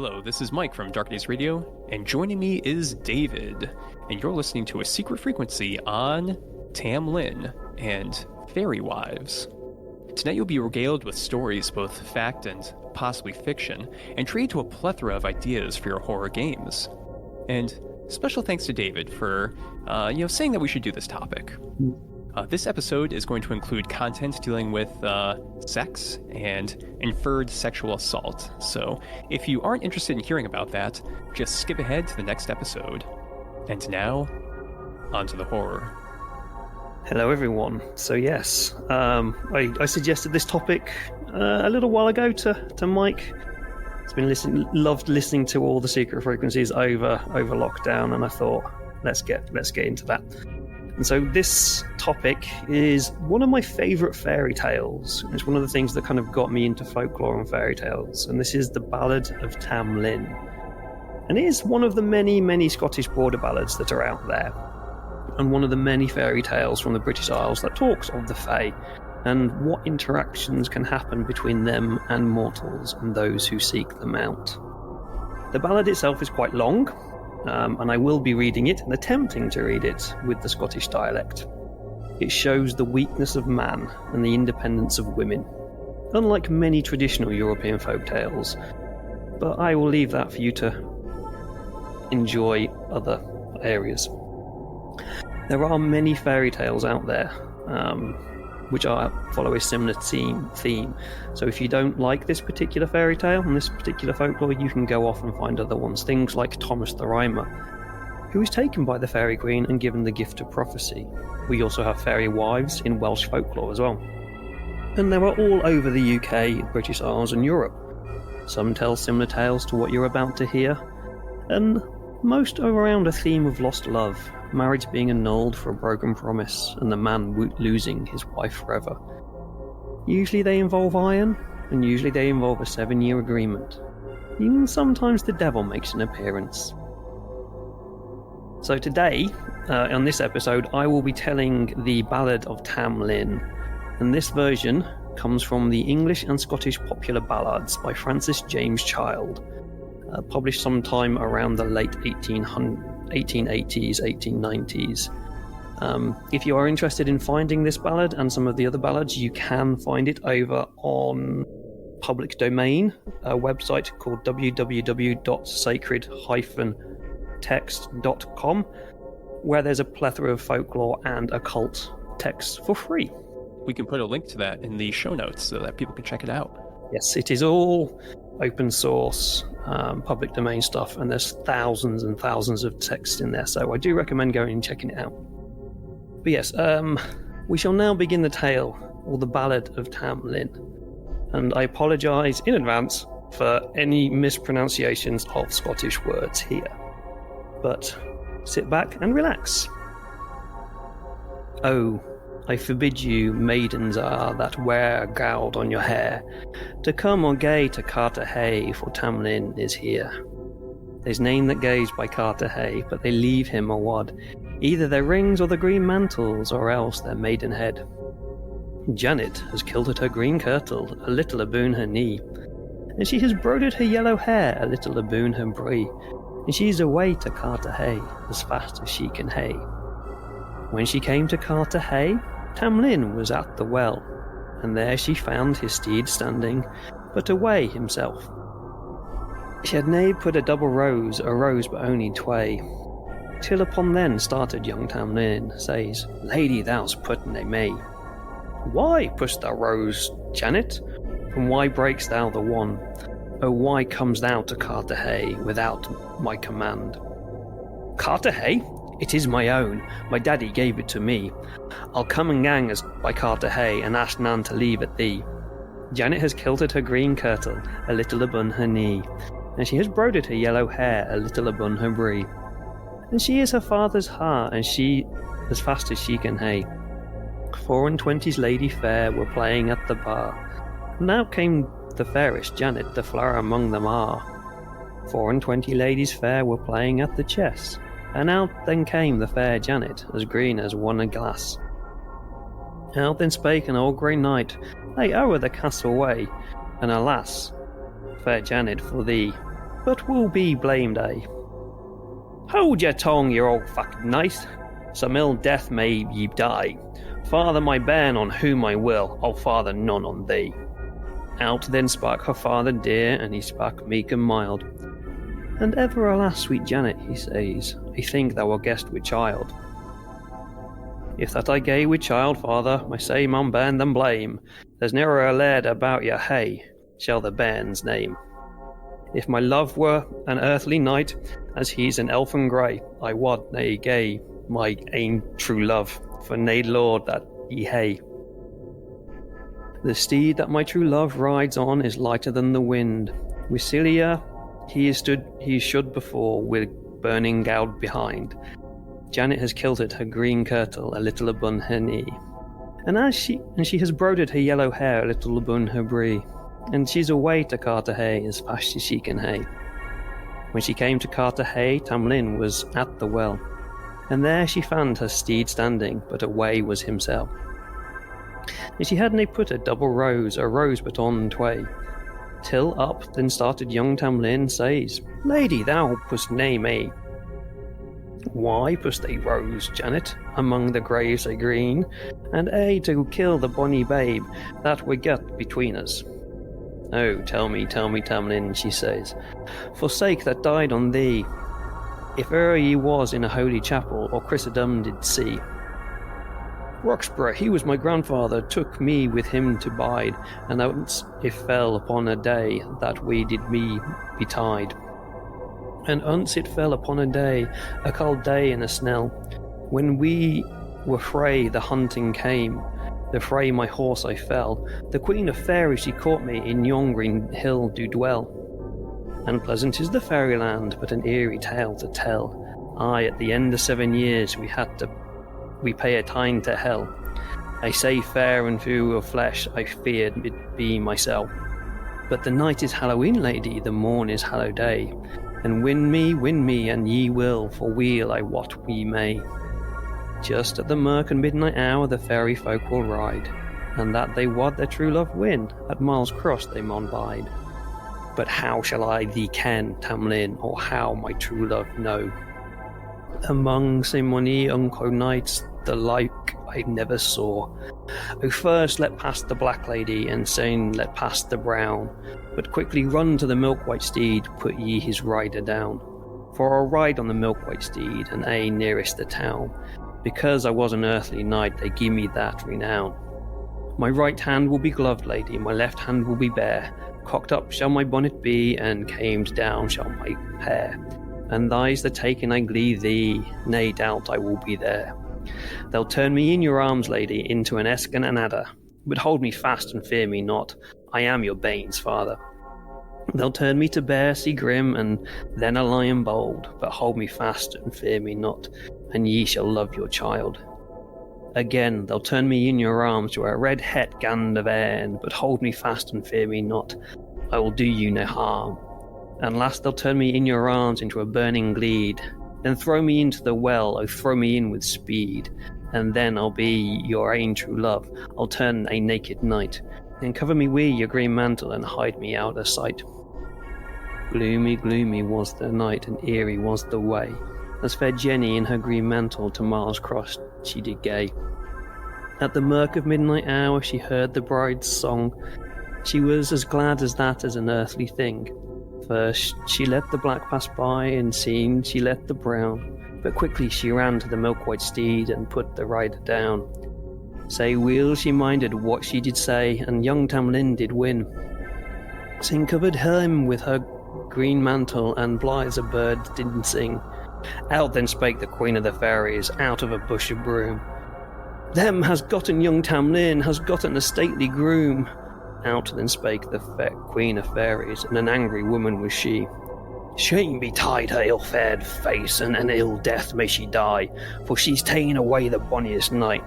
Hello, this is Mike from Dark Ages Radio, and joining me is David, and you're listening to a secret frequency on Tam Lin and Faerie Wives. Tonight you'll be regaled with stories, both fact and possibly fiction, and treated to a plethora of ideas for your horror games. And special thanks to David for, saying that we should do this topic. This episode is going to include content dealing with sex and inferred sexual assault. So if you aren't interested in hearing about that, just skip ahead to the next episode. And now, on to the horror. Hello everyone. So yes, I suggested this topic a little while ago to Mike. He's been loved listening to all the secret frequencies over lockdown, and I thought let's get into that. And so this topic is one of my favourite fairy tales. It's one of the things that kind of got me into folklore and fairy tales, and this is the Ballad of Tam Lin. And it is one of the many Scottish border ballads that are out there, and one of the many fairy tales from the British Isles that talks of the Fae and what interactions can happen between them and mortals and those who seek them out. The ballad itself is quite long, and I will be reading it and attempting to read it with the Scottish dialect. It shows the weakness of man and the independence of women, unlike many traditional European folk tales, but I will leave that for you to enjoy other areas. There are many fairy tales out there which follow a similar theme. So if you don't like this particular fairy tale and this particular folklore, you can go off and find other ones. Things like Thomas the Rhymer, who is taken by the fairy queen and given the gift of prophecy. We also have fairy wives in Welsh folklore as well. And there are all over the UK, British Isles and Europe. Some tell similar tales to what you're about to hear, and most are around a theme of lost love, marriage being annulled for a broken promise, and the man losing his wife forever. Usually they involve iron, and usually they involve a 7-year agreement. Even sometimes the devil makes an appearance. So today, on this episode, I will be telling the Ballad of Tam Lin, and this version comes from the English and Scottish popular ballads by Francis James Child, published sometime around the late 1880s, 1890s. If you are interested in finding this ballad and some of the other ballads, you can find it over on public domain, a website called www.sacred-text.com, where there's a plethora of folklore and occult texts for free. We can put a link to that in the show notes so that people can check it out. Yes, it is all open source, public domain stuff, and there's thousands and thousands of texts in there, so I do recommend going and checking it out. But yes, we shall now begin the tale, or the Ballad of Tam Lin, and I apologise in advance for any mispronunciations of Scottish words here. But sit back and relax. Oh, I forbid you, maidens are, that wear a gowd on your hair, to come or gae to Carterhay, for Tam Lin is here. There's none that gaze by Carterhay, but they leave him awad, either their rings or the green mantles, or else their maidenhead. Janet has kilted her green kirtle, a little aboon her knee, and she has broidered her yellow hair, a little aboon her bree, and she's away to Carterhay, as fast as she can hay. When she came to Carterhay, Tam Lin was at the well, and there she found his steed standing, but away himself. She had nae put a double rose, a rose but only tway. Till upon then started young Tam Lin, says, Lady, thou's put nae may. Why push thou rose, Janet? And why breaks thou the one? Oh, why comes thou to Carterhay without my command? Carterhay? It is my own, my daddy gave it to me. I'll come and gang as by Carterhay, and ask none to leave at thee. Janet has kilted her green kirtle, a little abun her knee, and she has broidered her yellow hair, a little abun her bree. And she is her father's heart, and she as fast as she can hay. 24's lady fair were playing at the bar. Now came the fairest Janet, the flower among them are. 24 ladies fair were playing at the chess, and out then came the fair Janet, as green as one a glass. Out then spake an old grey knight, They o'er the castle way, and alas, fair Janet, for thee, but will be blamed, eh? Hold your tongue, you old fucking nice. Some ill death may ye die. Father my bairn on whom I will, I'll father none on thee. Out then spake her father dear, and he spake meek and mild. And ever alas, sweet Janet, he says, I think thou art guest with child. If that I gay with child, father, I say mon bairn them blame. There's ne'er a laird about your hay, shall the bairn's name. If my love were an earthly knight, as he's an elfin grey, I wad nae gay my ain true love, for nae lord that ye hae. The steed that my true love rides on is lighter than the wind. With Celia he should before, with burning goud behind. Janet has kilted her green kirtle a little abun her knee, and she has broided her yellow hair a little abun her bree, and she's away to Carter Hay as fast as she can hay. When she came to Carter Hay, Tam Lin was at the well, and there she found her steed standing, but away was himself. And she had nae put a double rose but on tway, till up then started young Tam Lin says, Lady, thou pust nae me. Why pust a rose, Janet, among the graves a green, and to kill the bonny babe that we got between us? Oh, tell me, Tam Lin, she says, for sake that died on thee, if ye was in a holy chapel or Christendom did see. Roxburgh, he was my grandfather, took me with him to bide, and once it fell upon a day that we did me betide. And once it fell upon a day, a cold day and a snell, when we were frae the hunting came, the frae my horse I fell, the Queen of Faerie she caught me in yon green hill do dwell. And pleasant is the fairyland, but an eerie tale to tell. Aye, at the end of 7 years we pay a time to hell. I say fair and few of flesh, I feared it be myself. But the night is Halloween, lady, the morn is hallow day. And win me, and ye will, for weal I wot we may. Just at the murk and midnight hour the fairy folk will ride, and that they wad their true love win, at Miles Cross they maun bide. But how shall I thee ken, Tam Lin, or how my true love know? Among sae mony unco knights, the like I never saw. Oh, first let pass the black lady, and syne let pass the brown. But quickly run to the milk-white steed, put ye his rider down. For I'll ride on the milk-white steed, and nearest the town. Because I was an earthly knight, they give me that renown. My right hand will be gloved, lady, my left hand will be bare. Cocked up shall my bonnet be, and camed down shall my hair. And thys the taking I glee thee, nae doubt I will be there. They'll turn me in your arms, lady, into an esk and an adder, but hold me fast and fear me not, I am your bane's father. They'll turn me to bear sea grim, and then a lion bold, but hold me fast and fear me not, and ye shall love your child. Again, they'll turn me in your arms to a red het gand of Airn, but hold me fast and fear me not, I will do you no harm. And last they'll turn me in your arms into a burning gleed, then throw me into the well, oh throw me in with speed, and then I'll be your ain true love, I'll turn a naked knight, and cover me wi' your green mantle and hide me out of sight. Gloomy, gloomy was the night, and eerie was the way, as fair Jenny in her green mantle to Miles Cross she did gay. At the murk of midnight hour she heard the bride's song, she was as glad as that as an earthly thing. First she let the black pass by, and seen she let the brown, but quickly she ran to the milk-white steed and put the rider down. Sae weel she minded what she did say, and young Tam Lin did win. Syne covered him with her green mantle, and blithe as a bird did sing. Out then spake the Queen of the Fairies, out of a bush of broom. Them has gotten young Tam Lin, has gotten a stately groom. Out then spake the Queen of Fairies, and an angry woman was she. Shame betide her ill-fared face, and an ill death may she die, for she's ta'en away the bonniest knight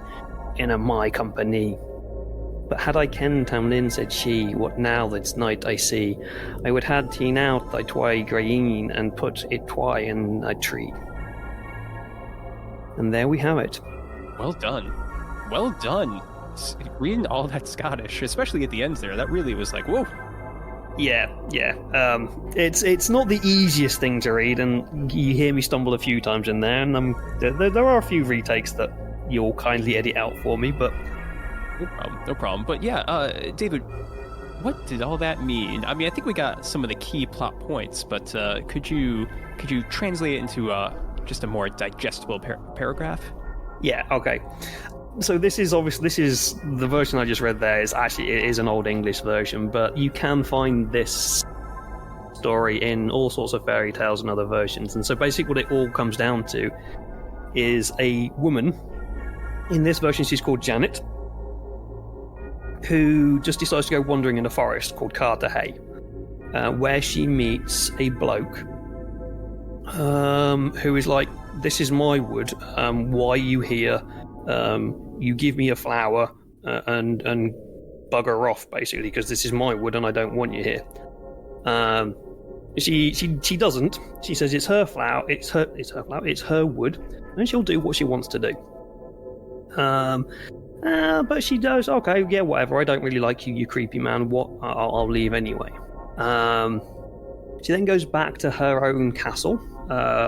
in a my company. But had I kenned, Tam Lin, said she, what now this night I see, I would had ta'en out thy twy green, and put it twy in a tree. And there we have it. Well done. Well done. Reading all that Scottish, especially at the end there, that really was like, whoa. Yeah. It's not the easiest thing to read, and you hear me stumble a few times in there, and there are a few retakes that you'll kindly edit out for me, but No problem. But yeah, David, what did all that mean? I mean, I think we got some of the key plot points, but could you translate it into just a more digestible paragraph? yeah, okay. So this is the version I just read there is actually, it is an Old English version, but you can find this story in all sorts of fairy tales and other versions. And so basically what it all comes down to is a woman. In this version she's called Janet, who just decides to go wandering in a forest called Carter Hay, where she meets a bloke who is like, this is my wood, why are you here? You give me a flower and bugger off, basically, because this is my wood and I don't want you here. She doesn't. She says it's her flower, it's her wood, and she'll do what she wants to do. But she does, okay, yeah, whatever, I don't really like you creepy man, I'll leave anyway. She then goes back to her own castle,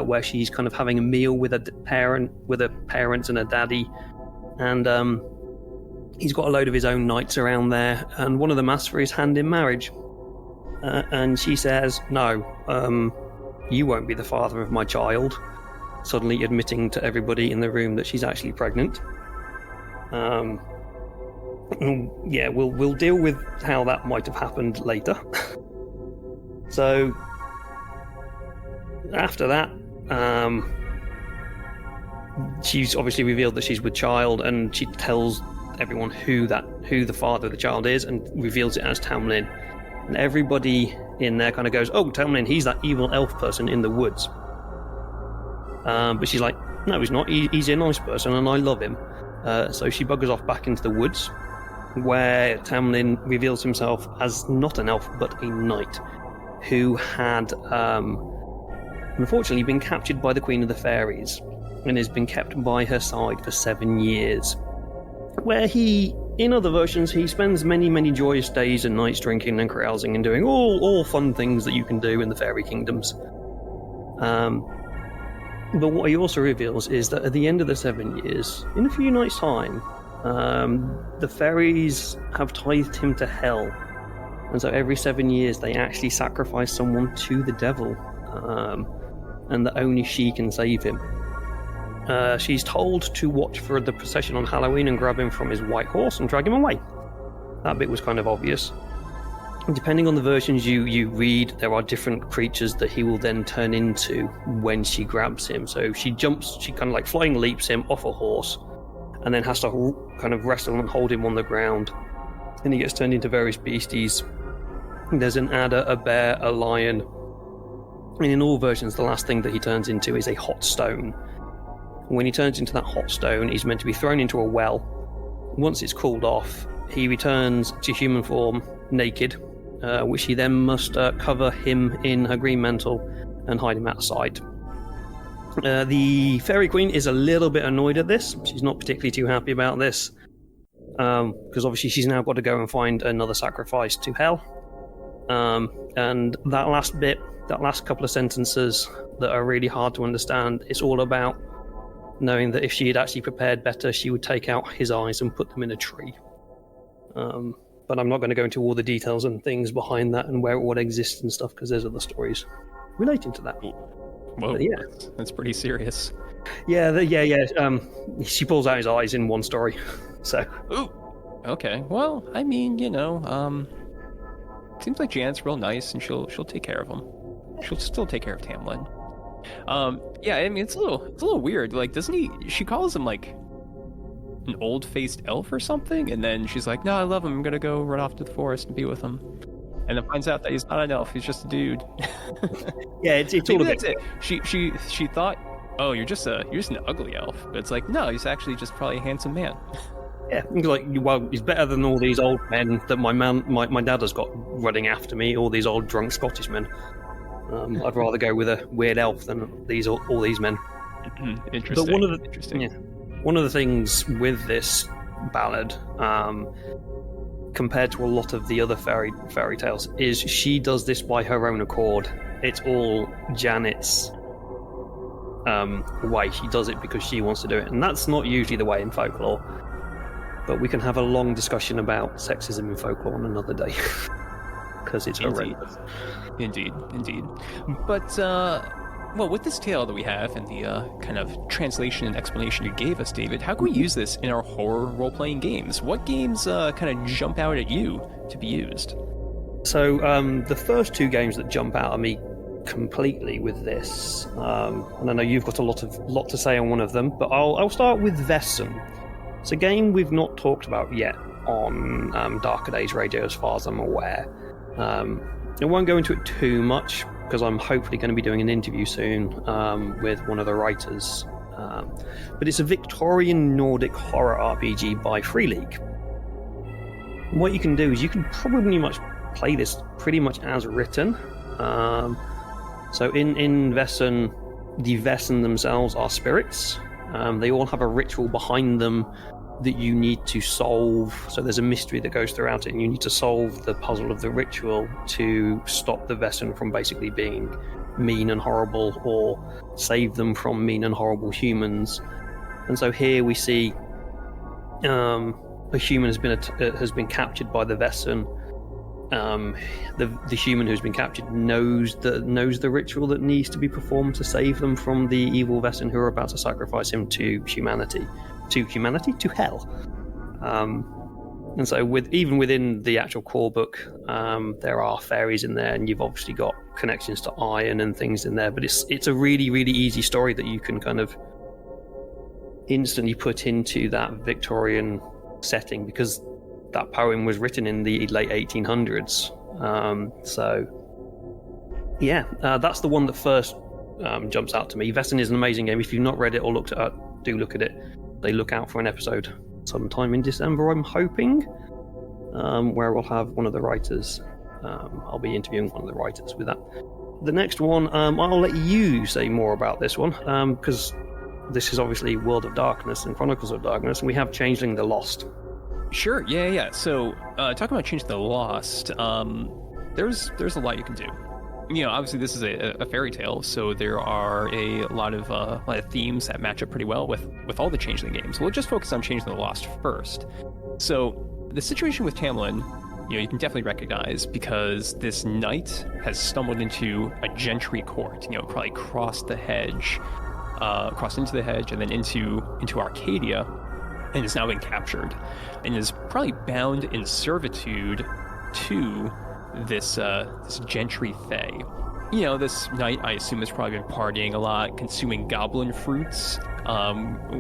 where she's kind of having a meal with her parents and her daddy, and he's got a load of his own knights around there, and one of them asks for his hand in marriage. And she says, no, you won't be the father of my child, suddenly admitting to everybody in the room that she's actually pregnant. Yeah, we'll deal with how that might have happened later. So after that, she's obviously revealed that she's with child, and she tells everyone who the father of the child is, and reveals it as Tam Lin. And everybody in there kind of goes, oh, Tam Lin, he's that evil elf person in the woods. But she's like, no, he's not. He's a nice person, and I love him. So she buggers off back into the woods, where Tam Lin reveals himself as not an elf, but a knight, who had unfortunately been captured by the Queen of the Fairies, and has been kept by her side for 7 years. Where in other versions, he spends many, many joyous days and nights drinking and carousing and doing all fun things that you can do in the fairy kingdoms. But what he also reveals is that at the end of the 7 years, in a few nights' time, the fairies have tithed him to hell. And so every 7 years they actually sacrifice someone to the devil, and that only she can save him. She's told to watch for the procession on Halloween and grab him from his white horse and drag him away. That bit was kind of obvious. Depending on the versions you read, there are different creatures that he will then turn into when she grabs him. So she kind of like flying leaps him off a horse, and then has to kind of wrestle and hold him on the ground. And he gets turned into various beasties. There's an adder, a bear, a lion. And in all versions, the last thing that he turns into is a hot stone. When he turns into that hot stone, he's meant to be thrown into a well. Once it's cooled off, he returns to human form, naked, which he then must cover him in her green mantle and hide him outside. The Fairy Queen is a little bit annoyed at this. She's not particularly too happy about this, because obviously she's now got to go and find another sacrifice to hell. And that last couple of sentences that are really hard to understand, it's all about knowing that if she had actually prepared better, she would take out his eyes and put them in a tree. But I'm not going to go into all the details and things behind that and where it would exist and stuff, because there's other stories relating to that. Whoa, but yeah, that's pretty serious. Yeah. She pulls out his eyes in one story. So. Ooh. Okay. Well, I mean, seems like Janet's real nice, and she'll take care of him. She'll still take care of Tam Lin. Yeah, I mean, it's a little weird. Like, she calls him like an old-faced elf or something, and then she's like, no, I love him, I'm gonna go run off to the forest and be with him, and then finds out that he's not an elf, he's just a dude. Yeah, it's all a bit. It. She thought, oh, you're just an ugly elf, but it's like, no, he's actually just probably a handsome man. Yeah, like, well, he's better than all these old men that my dad has got running after me, all these old drunk Scottish men. I'd rather go with a weird elf than all these men. Interesting. But one of the things with this ballad compared to a lot of the other fairy tales, is she does this by her own accord. It's all Janet's way. She does it because she wants to do it, and that's not usually the way in folklore. But we can have a long discussion about sexism in folklore on another day, because it's horrendous. Indeed. But well, with this tale that we have and the kind of translation and explanation you gave us, David, how can we use this in our horror role-playing games? What games kind of jump out at you to be used? So the first two games that jump out at me completely with this, and I know you've got a lot to say on one of them, but I'll start with Vaesen. It's a game we've not talked about yet on Darker Days Radio, as far as I'm aware. I won't go into it too much, because I'm hopefully going to be doing an interview soon with one of the writers. But it's a Victorian Nordic horror RPG by Free League. And what you can do is you can probably play this pretty much as written. So in Vaesen, the Vaesen themselves are spirits. They all have a ritual behind them that you need to solve. So there's a mystery that goes throughout it, and you need to solve the puzzle of the ritual to stop the Vaesen from basically being mean and horrible, or save them from mean and horrible humans. And so here we see a human has been captured by the Vaesen. The human who's been captured knows the ritual that needs to be performed to save them from the evil Vaesen who are about to sacrifice him to hell. And so even within the actual core book, there are fairies in there, and you've obviously got connections to iron and things in there, but it's a really, really easy story that you can kind of instantly put into that Victorian setting, because that poem was written in the late 1800s. That's the one that first jumps out to me. Vaesen is an amazing game. If you've not read it or looked at it, do look at it. They look out for an episode sometime in December, I'm hoping, where we'll have one of the writers. I'll be interviewing one of the writers with that. The next one, I'll let you say more about this one, because this is obviously World of Darkness and Chronicles of Darkness, and we have Changeling the Lost. Sure, yeah. So, talking about Changeling the Lost, there's a lot you can do. Obviously this is a fairy tale, so there are a lot of themes that match up pretty well with all the Changeling games. We'll just focus on Changeling the Lost first. So, the situation with Tam Lin, you can definitely recognize, because this knight has stumbled into a gentry court, probably crossed into the hedge and then into Arcadia, and is now been captured, and is probably bound in servitude to this gentry fae. This knight, I assume, has probably been partying a lot, consuming goblin fruits,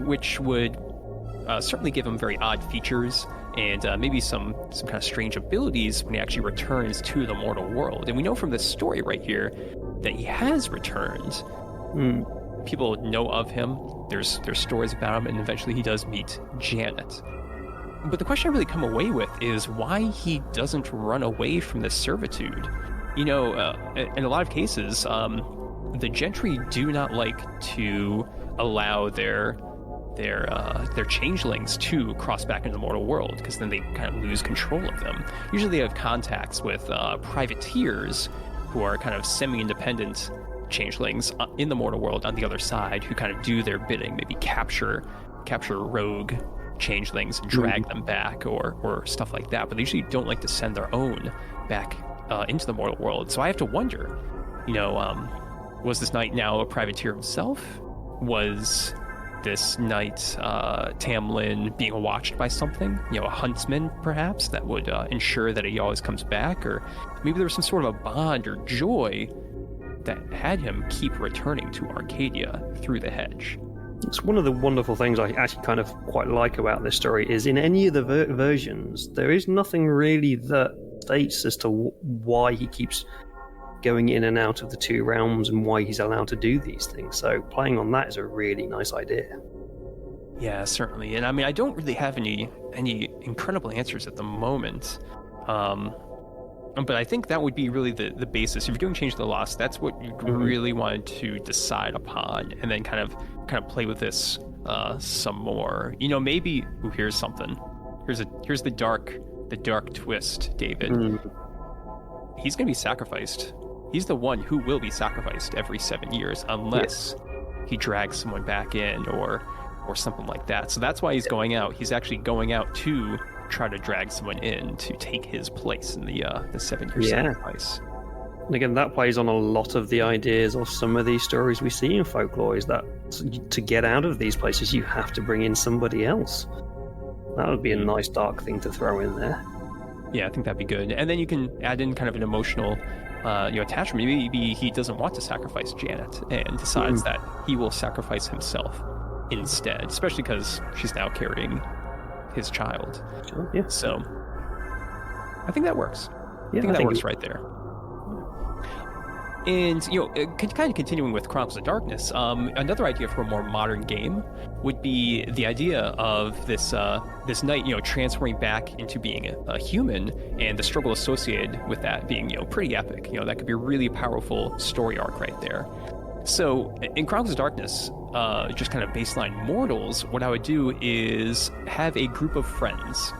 which would certainly give him very odd features, and maybe some kind of strange abilities when he actually returns to the mortal world. And we know from this story right here that he has returned. People know of him. There's stories about him, and eventually he does meet Janet. But the question I really come away with is why he doesn't run away from this servitude. In a lot of cases, the gentry do not like to allow their changelings to cross back into the mortal world, because then they kind of lose control of them. Usually they have contacts with privateers who are kind of semi-independent changelings in the mortal world on the other side, who kind of do their bidding, maybe capture rogue changelings and drag them back, or stuff like that. But they usually don't like to send their own back into the mortal world. So I have to wonder, was this knight now a privateer himself? Was this knight, Tam Lin, being watched by something? A huntsman, perhaps, that would ensure that he always comes back? Or maybe there was some sort of a bond or joy that had him keep returning to Arcadia through the hedge. It's one of the wonderful things I actually kind of quite like about this story is in any of the versions, there is nothing really that states as to why he keeps going in and out of the two realms and why he's allowed to do these things. So playing on that is a really nice idea. Yeah, certainly. And I mean, I don't really have any incredible answers at the moment. But I think that would be really the basis. If you're doing Change the Lost, that's what you really wanted to decide upon, and then kind of play with this some more. Maybe here's something. Here's the dark the dark twist, David. He's going to be sacrificed. He's the one who will be sacrificed every 7 years unless he drags someone back in or something like that. So that's why he's going out. He's actually going out to try to drag someone in to take his place in the 7-year sacrifice. And again, that plays on a lot of the ideas of some of these stories we see in folklore, is that to get out of these places, you have to bring in somebody else. That would be a nice dark thing to throw in there. Yeah, I think that'd be good. And then you can add in kind of an emotional attachment. Maybe he doesn't want to sacrifice Janet and decides that he will sacrifice himself instead, especially because she's now carrying his child. Sure, yeah. So I think that works. Yeah, I think that works right there. And, kind of continuing with Chronicles of Darkness, another idea for a more modern game would be the idea of this knight, transferring back into being a human, and the struggle associated with that being, pretty epic. That could be a really powerful story arc right there. So in Chronicles of Darkness, just kind of baseline mortals, what I would do is have a group of friends.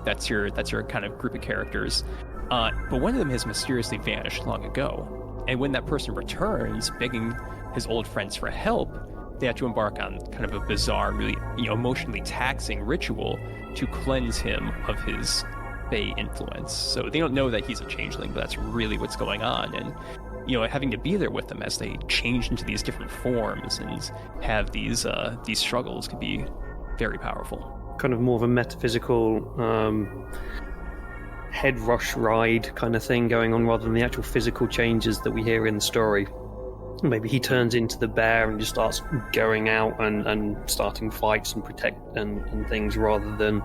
That's your kind of group of characters. But one of them has mysteriously vanished long ago. And when that person returns, begging his old friends for help, they have to embark on kind of a bizarre, really emotionally taxing ritual to cleanse him of his Fae influence. So they don't know that he's a changeling, but that's really what's going on. And having to be there with them as they change into these different forms and have these struggles could be very powerful. Kind of more of a metaphysical head rush ride kind of thing going on, rather than the actual physical changes that we hear in the story. Maybe he turns into the bear and just starts going out and starting fights and protect and things, rather than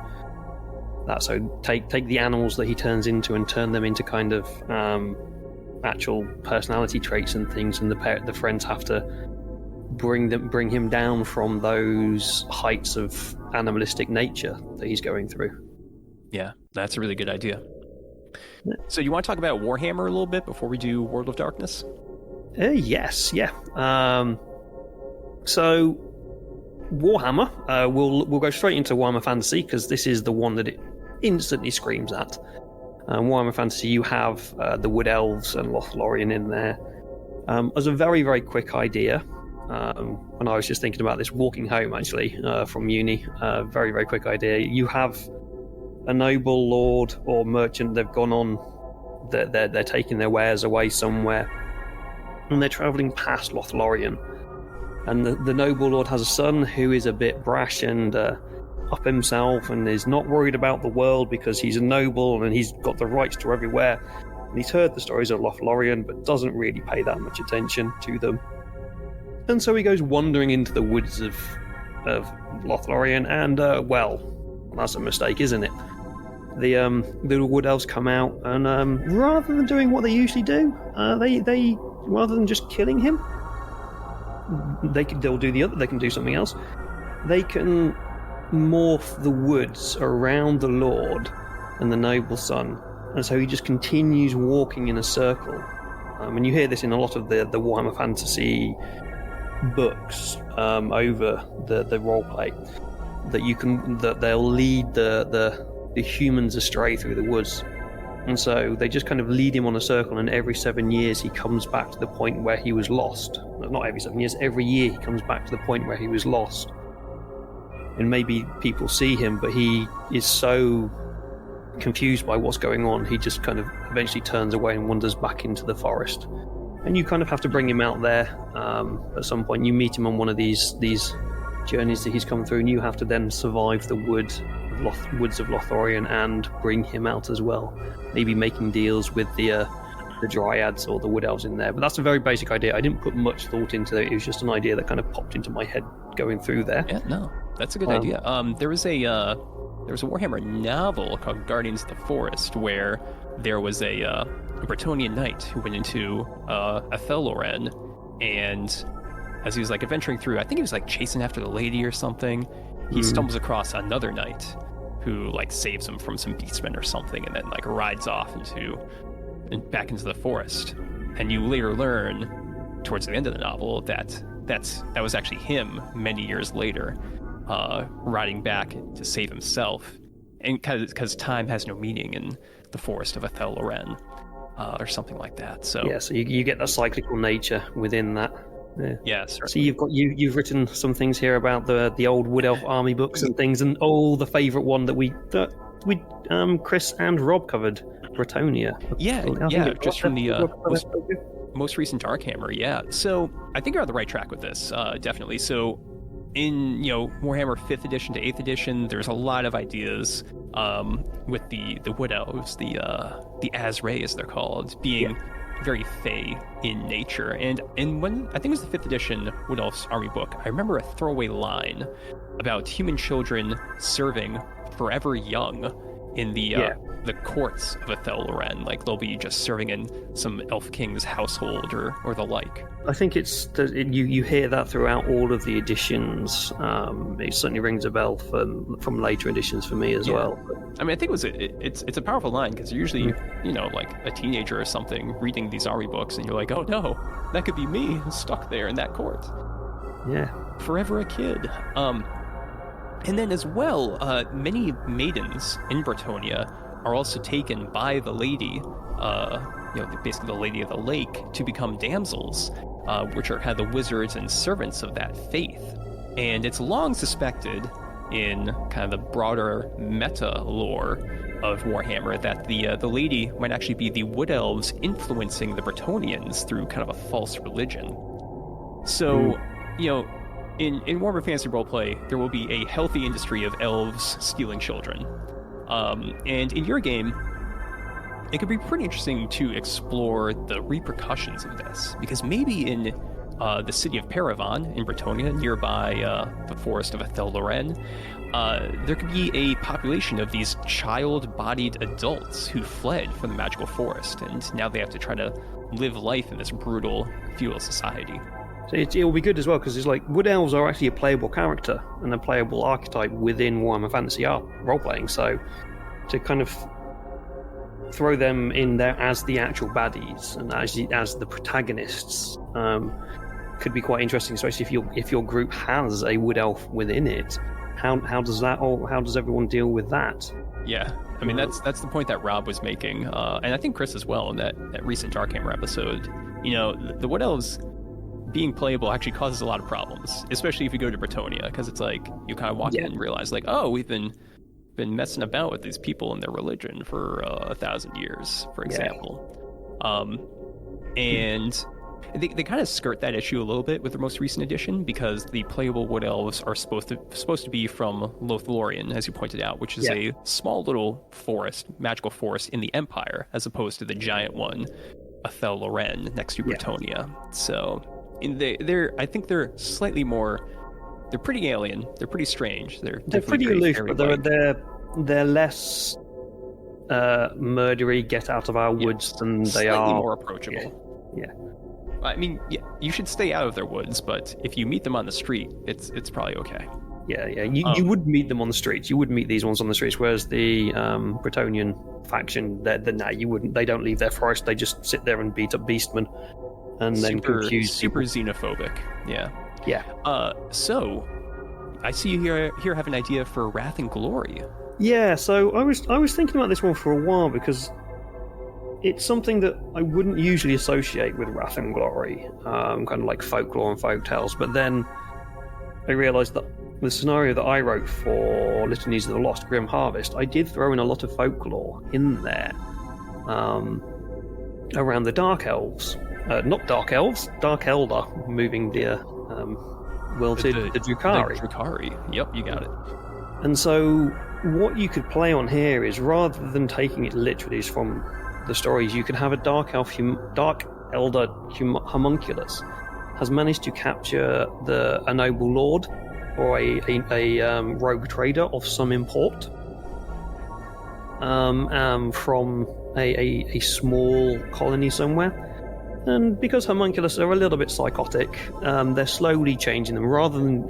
that. So take the animals that he turns into and turn them into kind of actual personality traits and things, and the friends have to bring him down from those heights of animalistic nature that he's going through. Yeah, that's a really good idea. So you want to talk about Warhammer a little bit before we do World of Darkness? Yes, yeah. So Warhammer, we'll go straight into Warhammer Fantasy, because this is the one that it instantly screams at. Warhammer Fantasy, you have the Wood Elves and Lothlorien in there. As a very, very quick idea, when I was just thinking about this walking home, actually, from uni, very, very quick idea. You have a noble lord or merchant. They've gone on, they're taking their wares away somewhere, and they're travelling past Lothlorien. And the noble lord has a son who is a bit brash and up himself, and is not worried about the world because he's a noble and he's got the rights to everywhere. And he's heard the stories of Lothlorien, but doesn't really pay that much attention to them. And so he goes wandering into the woods of Lothlorien, and that's a mistake, isn't it? The Wood Elves come out, and rather than doing what they usually do, they rather than just killing him, they'll do the other. They can do something else. They can morph the woods around the Lord and the noble son, and so he just continues walking in a circle. And you hear this in a lot of the Warhammer Fantasy books over the roleplay, that they'll lead the humans astray through the woods. And so they just kind of lead him on a circle, and every 7 years he comes back to the point where he was lost. Not every 7 years, every year he comes back to the point where he was lost. And maybe people see him, but he is so confused by what's going on, he just kind of eventually turns away and wanders back into the forest. And you kind of have to bring him out there. At some point you meet him on one of these journeys that he's come through, and you have to then survive the woods of Lothlorien and bring him out as well. Maybe making deals with the Dryads or the Wood Elves in there. But that's a very basic idea. I didn't put much thought into it. It was just an idea that kind of popped into my head going through there. Yeah, no, that's a good idea. There was a Warhammer novel called Guardians of the Forest, where there was a Bretonnian knight who went into Athelloren, and as he was like adventuring through, I think he was like chasing after the lady or something, he stumbles across another knight who like saves him from some beastmen or something, and then like rides off back into the forest. And you later learn towards the end of the novel that was actually him many years later, riding back to save himself. and because time has no meaning in the forest of Ethel Loren, or something like that. So yeah, so you get that cyclical nature within that. Yeah. yes. So you've written some things here about the old Wood Elf army books and things, and the favourite one that we Chris and Rob covered, Bretonia. Yeah, just from the most recent Darkhammer. Yeah, so I think you're on the right track with this, definitely. So in Warhammer 5th edition to 8th edition, there's a lot of ideas with the Wood Elves, the Azrae as they're called, being very Fae in nature. And when I think it was the 5th edition Wood Elves army book, I remember a throwaway line about human children serving forever young in the courts of Ethel Loren. Like they'll be just serving in some elf king's household or the like. I think you hear that throughout all of the editions. It certainly rings a bell from later editions for me as well. I mean, I think it's a powerful line, because you're usually like a teenager or something reading these army books, and you're like, oh no, that could be me stuck there in that court. Yeah, forever a kid. And then as well, many maidens in Bretonia are also taken by the lady, basically the Lady of the Lake, to become damsels, which are kind of the wizards and servants of that faith. And it's long suspected in kind of the broader meta lore of Warhammer that the lady might actually be the Wood Elves influencing the Bretonians through kind of a false religion. So, in Warhammer Fantasy Roleplay, there will be a healthy industry of elves stealing children. And in your game, it could be pretty interesting to explore the repercussions of this, because maybe in the city of Paravan in Bretonia, nearby the forest of Ethel Loren, there could be a population of these child-bodied adults who fled from the magical forest, and now they have to try to live life in this brutal feudal society. So it'll be good as well, because it's like Wood Elves are actually a playable character and a playable archetype within Warhammer Fantasy role-playing, so to kind of throw them in there as the actual baddies and as the protagonists could be quite interesting, especially if your group has a Wood Elf within it. How does everyone deal with that? Yeah, I mean that's the point that Rob was making, and I think Chris as well in that recent Darkhammer episode. The Wood Elves being playable actually causes a lot of problems, especially if you go to Bretonia, because it's like you kind of walk in and realize like, oh, we've been messing about with these people and their religion for 1,000 years, for example. And they kind of skirt that issue a little bit with the most recent edition, because the playable Wood Elves are supposed to be from Lothlorien, as you pointed out, which is a small little forest, magical forest in the Empire, as opposed to the giant one, Ethel Loren, next to Bretonia. So I think they're slightly more. They're pretty alien. They're pretty strange. They're pretty aloof, but they're less murdery, get out of our woods than they are. Slightly more approachable. Yeah. I mean, you should stay out of their woods, but if you meet them on the street, it's probably okay. Yeah. You would meet them on the streets. You would meet these ones on the streets, whereas the Bretonian faction, you wouldn't. They don't leave their forest. They just sit there and beat up beastmen, and then confuse super xenophobic. Yeah. So I see you here have an idea for Wrath and Glory. Yeah. So I was thinking about this one for a while, because it's something that I wouldn't usually associate with Wrath and Glory, kind of like folklore and folk tales. But then I realised that the scenario that I wrote for Litanies of the Lost, Grim Harvest, I did throw in a lot of folklore in there around the Dark Elves. Not Dark Elves, Dark Elder, moving the wilted, the Drukhari. The Drukhari, yep, you got it. And so what you could play on here is, rather than taking it literally from the stories, you could have a Dark Elder homunculus has managed to capture a noble lord or a rogue trader of some import from a small colony somewhere. And because homunculus are a little bit psychotic, they're slowly changing them, rather than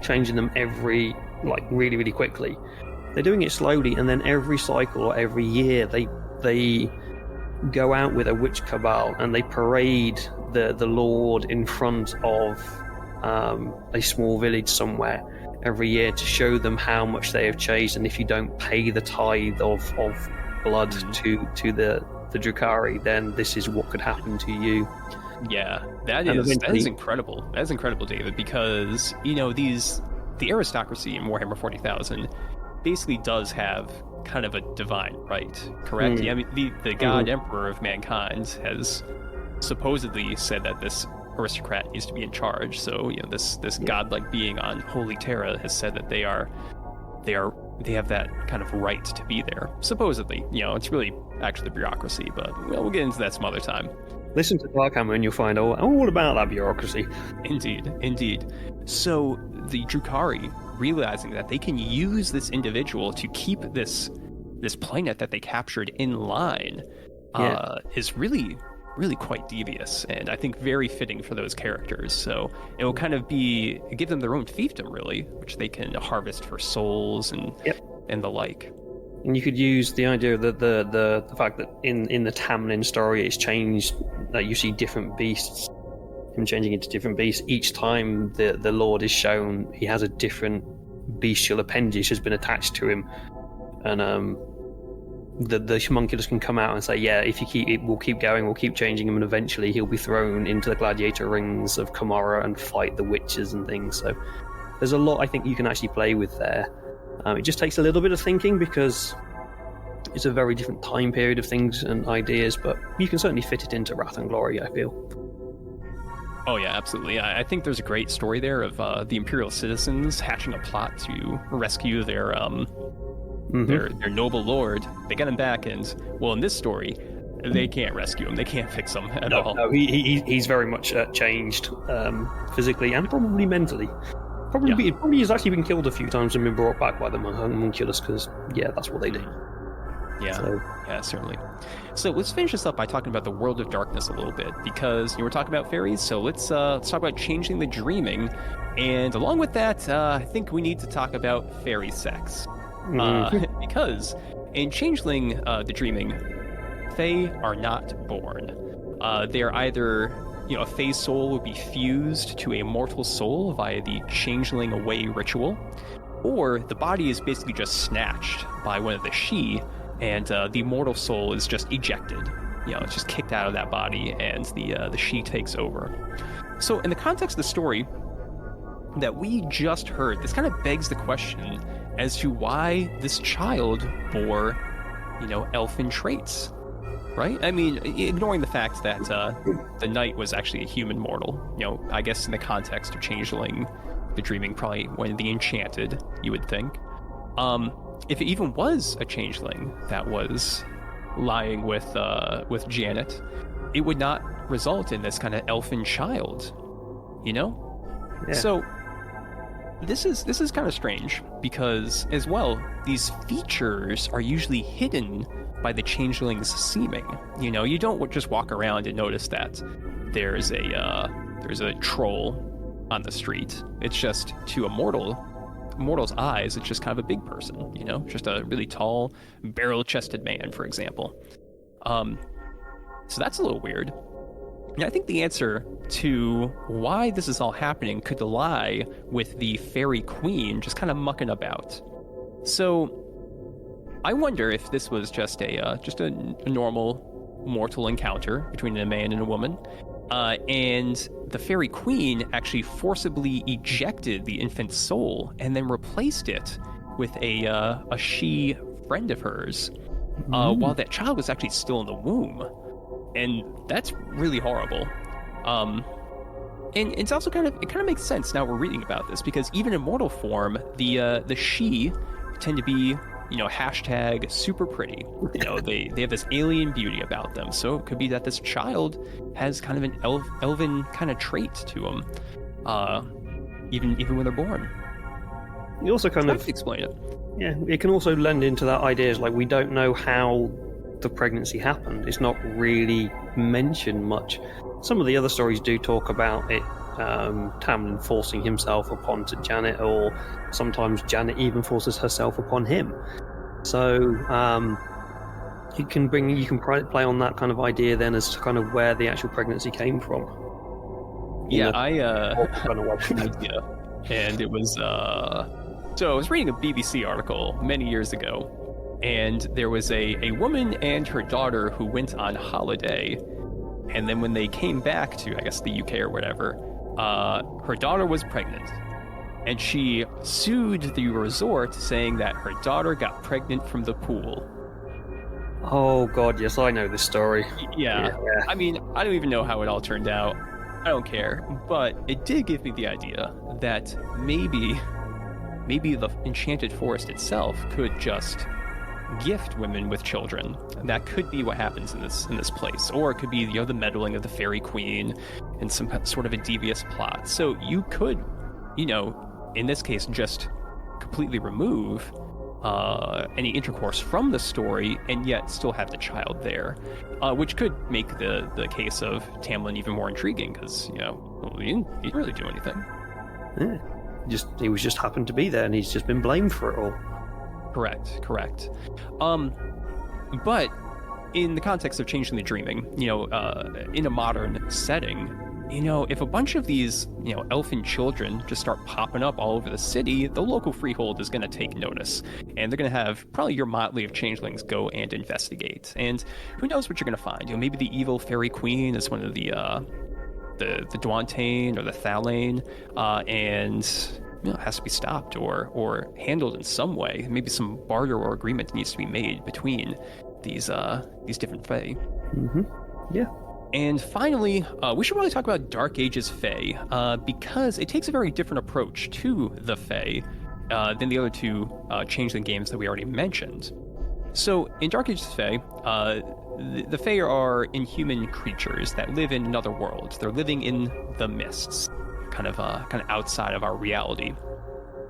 changing them really, really quickly. They're doing it slowly, and then every cycle or every year they go out with a witch cabal and they parade the lord in front of a small village somewhere, every year to show them how much they have changed, and if you don't pay the tithe of blood to the Drukhari, then this is what could happen to you. Yeah, that is incredible. That is incredible, David, because the aristocracy in Warhammer 40,000 basically does have kind of a divine right, correct? Yeah, I mean, the God Emperor of mankind has supposedly said that this aristocrat needs to be in charge. So this godlike being on Holy Terra has said that they have that kind of right to be there. Supposedly, it's really actually the bureaucracy, but we'll get into that some other time. Listen to Darkhammer and you'll find all about that bureaucracy. Indeed. So the Drukhari, realizing that they can use this individual to keep this planet that they captured in line, is really, really quite devious, and I think very fitting for those characters. So it will kind of give them their own fiefdom, really, which they can harvest for souls and the like. And you could use the idea that the fact that in the Tam Lin story it's changed, that you see different beasts, him changing into different beasts. Each time the Lord is shown, he has a different bestial appendage has been attached to him. And the homunculus can come out and say, we'll keep going, we'll keep changing him, and eventually he'll be thrown into the gladiator rings of Kamara and fight the witches and things. So there's a lot I think you can actually play with there. It just takes a little bit of thinking because it's a very different time period of things and ideas, but you can certainly fit it into Wrath and Glory, I feel. Oh yeah, absolutely. I think there's a great story there of the Imperial citizens hatching a plot to rescue their noble lord. They get him back, and in this story, they can't rescue him. They can't fix him at all. No, he's very much changed physically and probably mentally. Probably has actually been killed a few times and been brought back by the homunculus because, that's what they do. Yeah, certainly. So let's finish this up by talking about the world of darkness a little bit, because we're talking about fairies, so let's talk about Changeling the Dreaming, and along with that, I think we need to talk about fairy sex. Because in Changeling the Dreaming, Fae are not born. They're either, a Fae soul would be fused to a mortal soul via the Changeling Away ritual, or the body is basically just snatched by one of the She, and the mortal soul is just ejected. It's just kicked out of that body, and the She takes over. So in the context of the story that we just heard, this kind of begs the question as to why this child bore, elfin traits, right? I mean, ignoring the fact that the knight was actually a human mortal, I guess in the context of Changeling the Dreaming, probably one of the enchanted, you would think. If it even was a changeling that was lying with Janet, it would not result in this kind of elfin child, Yeah. So this is kind of strange because, as well, these features are usually hidden by the changeling's seeming. You don't just walk around and notice that there's a troll on the street. It's just to a mortal's eyes, it's just kind of a big person, just a really tall, barrel-chested man, for example. So that's a little weird. And I think the answer to why this is all happening could lie with the fairy queen just kind of mucking about. So I wonder if this was just a normal mortal encounter between a man and a woman, and the fairy queen actually forcibly ejected the infant's soul and then replaced it with a she friend of hers, while that child was actually still in the womb. And that's really horrible. And it's also kind of makes sense now we're reading about this, because even in mortal form, the she tend to be, hashtag super pretty. They have this alien beauty about them. So it could be that this child has kind of an elven kind of trait to them, even when they're born. You also kind of explain it. Yeah, it can also lend into that idea, like we don't know how the pregnancy happened. It's not really mentioned much. Some of the other stories do talk about it, Tam Lin forcing himself upon to Janet, or sometimes Janet even forces herself upon him. So you can play on that kind of idea then as to kind of where the actual pregnancy came from. Yeah, I had an idea And it was so I was reading a BBC article many years ago, and there was a woman and her daughter who went on holiday, and then when they came back to, I guess, the UK or whatever, her daughter was pregnant, and she sued the resort saying that her daughter got pregnant from the pool. Oh God, yes, I know this story. Yeah. I mean, I don't even know how it all turned out. I don't care, but it did give me the idea that maybe the Enchanted Forest itself could just gift women with children. That could be what happens in this place, or it could be the meddling of the Fairy Queen and some sort of a devious plot. So you could, in this case, just completely remove any intercourse from the story and yet still have the child there, which could make the case of Tam Lin even more intriguing because he didn't really do anything. Yeah. He was just happened to be there, and he's just been blamed for it all. Correct. But in the context of Changeling the Dreaming, in a modern setting, if a bunch of these, elfin children just start popping up all over the city, the local freehold is going to take notice, and they're going to have probably your motley of changelings go and investigate. And who knows what you're going to find? Maybe the evil Fairy Queen is one of the Duantain or the Thalane, and it has to be stopped or handled in some way. Maybe some barter or agreement needs to be made between these different Fae. Mm-hmm. Yeah. And finally, we should probably talk about Dark Ages Fae, because it takes a very different approach to the Fae than the other two Changeling games that we already mentioned. So in Dark Ages Fae, the Fae are inhuman creatures that live in another world. They're living in the mists, kind of outside of our reality.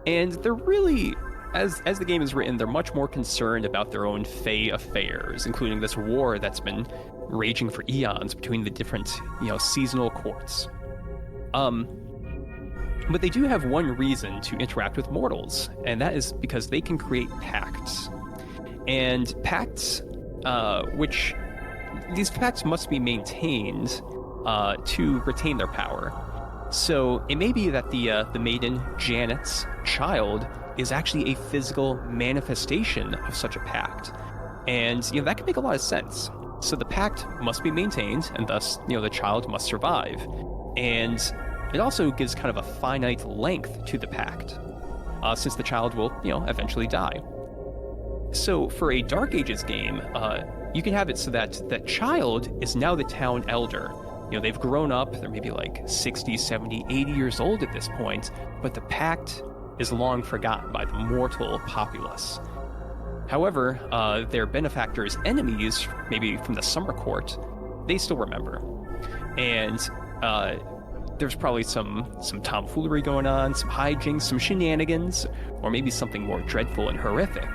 And they're really, as the game is written, they're much more concerned about their own Fae affairs, including this war that's been raging for eons between the different, seasonal courts. But they do have one reason to interact with mortals, and that is because they can create pacts. And pacts, which these pacts must be maintained to retain their power. So it may be that the maiden Janet's child is actually a physical manifestation of such a pact, and that can make a lot of sense. So the pact must be maintained, and thus the child must survive, and it also gives kind of a finite length to the pact, since the child will eventually die. So for a Dark Ages game, you can have it so that that child is now the town elder. They've grown up, they're maybe like 60, 70, 80 years old at this point, but the pact is long forgotten by the mortal populace. However, their benefactors' enemies, maybe from the Summer Court, they still remember. And there's probably some tomfoolery going on, some hijinks, some shenanigans, or maybe something more dreadful and horrific,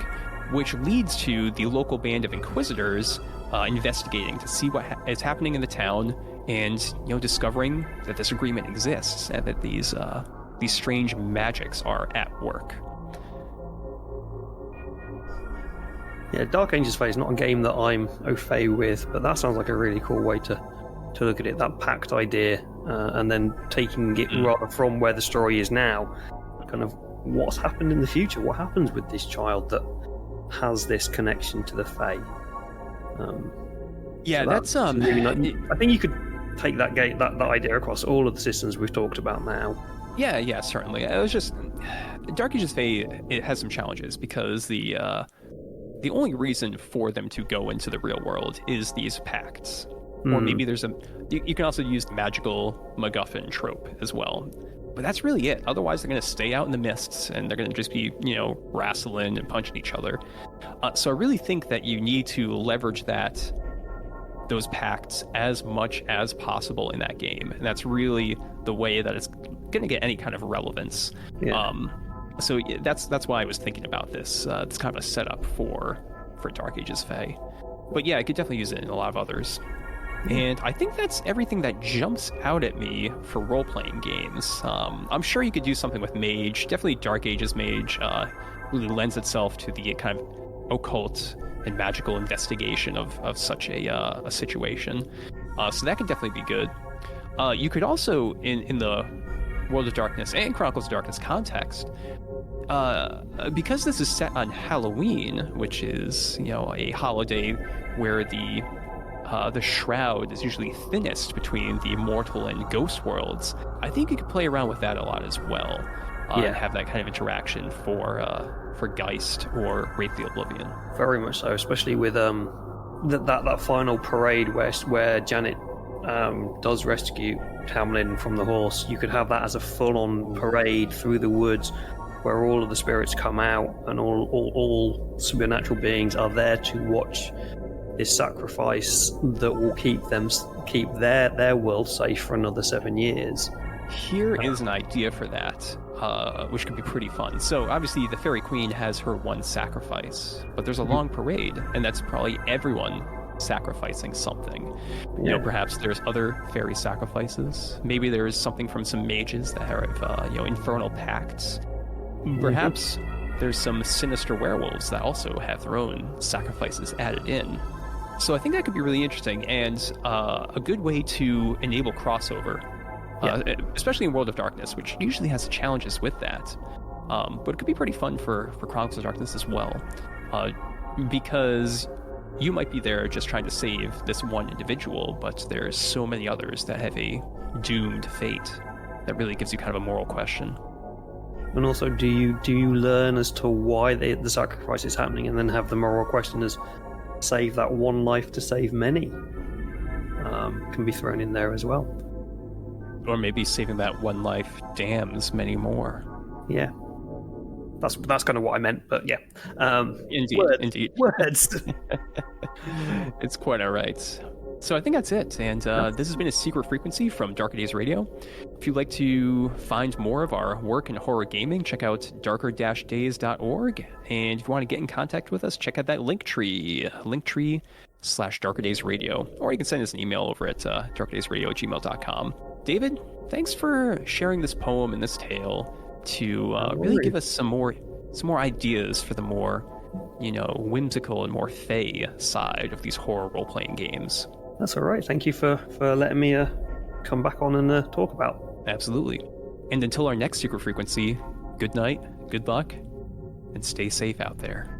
which leads to the local band of inquisitors investigating to see what is happening in the town, and discovering that this agreement exists and that these strange magics are at work. Yeah, Dark Ages Fae is not a game that I'm au fait with, but that sounds like a really cool way to look at it. That pact idea, and then taking it rather from where the story is now, kind of what's happened in the future. What happens with this child that has this connection to the Fae? Yeah, so that's really nice. I think you could take that idea across all of the systems we've talked about now. Yeah, certainly. It was just Dark Ages Fae. It has some challenges because the only reason for them to go into the real world is these pacts, or maybe there's you can also use the magical MacGuffin trope as well. But that's really it. Otherwise, they're going to stay out in the mists, and they're going to just be, wrestling and punching each other. So I really think that you need to leverage those pacts as much as possible in that game, and that's really the way that it's going to get any kind of relevance. Yeah. So that's why I was thinking about this. It's kind of a setup for Dark Ages Fae. But yeah, I could definitely use it in a lot of others. And I think that's everything that jumps out at me for role-playing games. I'm sure you could do something with Mage. Definitely Dark Ages Mage really lends itself to the kind of occult and magical investigation of such a situation. So that could definitely be good. You could also, in the World of Darkness and Chronicles of Darkness context, because this is set on Halloween, which is, a holiday where the shroud is usually thinnest between the mortal and ghost worlds, I think you could play around with that a lot as well. And have that kind of interaction for Geist or Wraith the Oblivion. Very much so, especially with that final parade where Janet does rescue Tam Lin from the horse. You could have that as a full-on parade through the woods, where all of the spirits come out and all supernatural beings are there to watch this sacrifice that will keep their world safe for another 7 years. Here is an idea for that, which could be pretty fun. So obviously the Fairy Queen has her one sacrifice, but there's a long parade, and that's probably everyone sacrificing something. Perhaps there's other fairy sacrifices. Maybe there's something from some mages that have, infernal pacts. Perhaps there's some sinister werewolves that also have their own sacrifices added in. So I think that could be really interesting, and a good way to enable crossover. Especially in World of Darkness, which usually has challenges with that. But it could be pretty fun for Chronicles of Darkness as well. Because you might be there just trying to save this one individual, but there's so many others that have a doomed fate that really gives you kind of a moral question. And also, do you learn as to why the sacrifice is happening, and then have the moral question as save that one life to save many? Can be thrown in there as well. Or maybe saving that one life damns many more. Yeah. That's kind of what I meant, but yeah. Indeed. Words. It's quite all right. So I think that's it. And this has been a Secret Frequency from Dark Ages Radio. If you'd like to find more of our work in horror gaming, check out darker-days.org. And if you want to get in contact with us, check out that linktree/darkerdaysradio. Or you can send us an email over at darkerdaysradio@gmail.com. David, thanks for sharing this poem and this tale to really give us some more ideas for the more, whimsical and more fae side of these horror role-playing games. That's all right. Thank you for letting me come back on and talk about. Absolutely. And until our next Secret Frequency, good night, good luck, and stay safe out there.